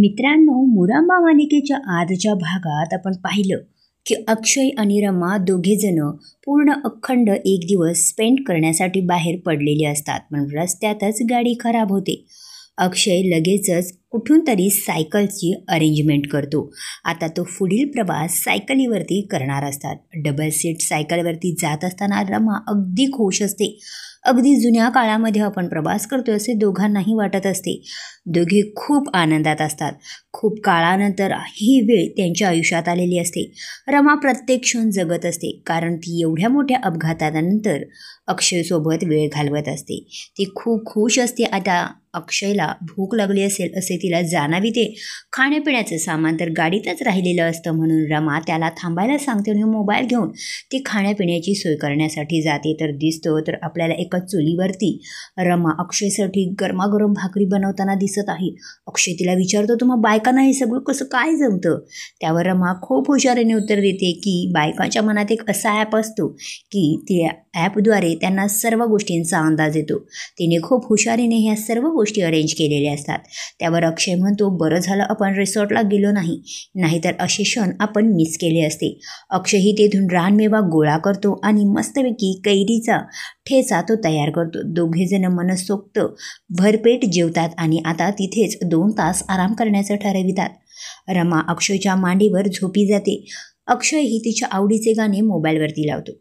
मित्रांनो, मुरांबा मालिकेच्या आजच्या भागात आपण पाहिलं की अक्षय आणि रमा दोघेजण पूर्ण अखंड एक दिवस स्पेंड करण्यासाठी बाहेर पडलेले असतात, पण रस्त्यातच गाडी खराब होते. अक्षय लगेचच कुठून तरी सायकलची अरेंजमेंट करतो. आता तो पुढील प्रवास सायकलीवरती करणार असतात. डबल सीट सायकलवरती जात असताना रमा अगदी खुश असते. अगदी जुन्या काळामध्ये आपण प्रवास करतो असे दोघांनाही वाटत असते. दोघे खूप आनंदात असतात. खूप काळानंतर ही वेळ त्यांच्या आयुष्यात आलेली असते. रमा प्रत्येक क्षण जगत असते, कारण ती एवढ्या मोठ्या अपघातानंतर अक्षयसोबत वेळ घालवत असते. ती खूप खुश असते. आता अक्षयला भूक लागली असेल असे तिला जाणविते. खाण्यापिण्याचं सामान तर गाडीतच राहिलेलं असतं, म्हणून रमा त्याला थांबायला सांगते आणि मोबाईल घेऊन ती खाण्यापिण्याची सोय करण्यासाठी जाते. तर दिसतं तर आपल्याला एका चुलीवरती रमा अक्षयसाठी गरमागरम भाकरी बनवताना दिसत आहे. अक्षय तिला विचारतो, तुम्हा बायकांना हे सगळं कसं काय जमतं? त्यावर रमा खूप हुशारीने उत्तर देते की बायकांच्या मनात एक असा ॲप असतो की त्या ॲपद्वारे त्यांना सर्व गोष्टींचा अंदाज येतो. तिने खूप हुशारीने ह्या सर्व गोष्टी अरेंज केलेल्या असतात. त्यावर अक्षय म्हणतो, बरं झालं आपण रिसॉर्टला गेलो नाही, नाहीतर असे क्षण आपण मिस केले असते. अक्षयही तेथून रानमेवा गोळा करतो आणि मस्तपैकी कैरीचा ठेचा तो तयार करतो. दोघेजण मनसोक्त भरपेट जेवतात आणि आता तिथेच 2 तास आराम करण्याचं ठरवितात. रमा अक्षयच्या मांडीवर झोपी जाते. अक्षयही तिच्या आवडीचे गाणे मोबाईलवरती लावतो.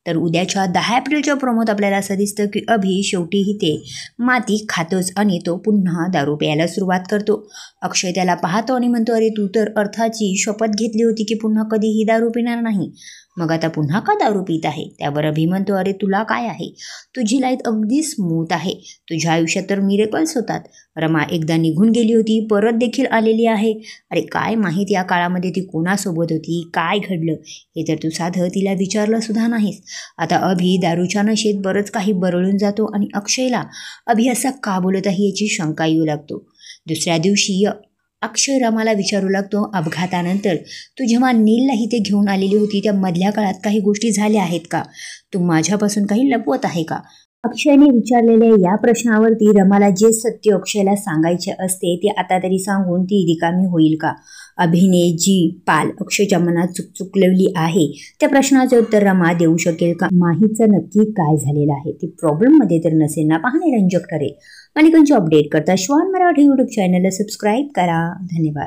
तर उद्याच्या 10 एप्रिलच्या प्रोमोत आपल्याला असं दिसतं की अभि शेवटीही ते माती खातोच आणि तो पुन्हा दारू प्यायला सुरुवात करतो. अक्षय त्याला पाहतो आणि म्हणतो, अरे तू तर अर्थाची शपथ घेतली होती की पुन्हा कधीही दारू पिणार नाही, मग आता पुन्हा का दारू पित आहे? त्यावर अभि म्हणतो, अरे तुला काय आहे, तुझी लाईफ अगदी स्मूथ आहे, तुझ्या आयुष्यात तर मिरेकल्स होतात. रमा एकदा निघून गेली होती, परत देखील आलेली आहे. अरे काय माहीत या काळामध्ये ती कोणासोबत होती, काय घडलं हे तर तू साधं तिला विचारलं सुद्धा नाहीस. आता अभि दारूच्या नशेत बरंच काही बरळून जातो आणि अक्षयला अभि असा का बोलत आहे याची शंका येऊ लागतो. दुसऱ्या दिवशी अक्षय रमाला विचारू लागतो, अपघातानंतर तू जेव्हा नीलला इथे घेऊन आलेली होती त्या मधल्या काळात काही गोष्टी झाल्या आहेत का? तू माझ्यापासून काही लपवत आहे का? अक्षयने विचारलेल्या या प्रश्नावरती रमाला जे सत्य अक्षयला सांगायचे असते ते आता तरी सांगून ती रिकामी होईल का? अभिने जी पाल अक्षयच्या मनात चुकचुकलवली आहे त्या प्रश्नाचे उत्तर रमा देऊ शकेल का? माहीचं नक्की काय झालेलं आहे ती प्रॉब्लेममध्ये तर नसेल ना? पाहणे रंजक ठरेल. मालिकांची अपडेट करता श्वान मराठी यूट्यूब चॅनलला सबस्क्राईब करा. धन्यवाद.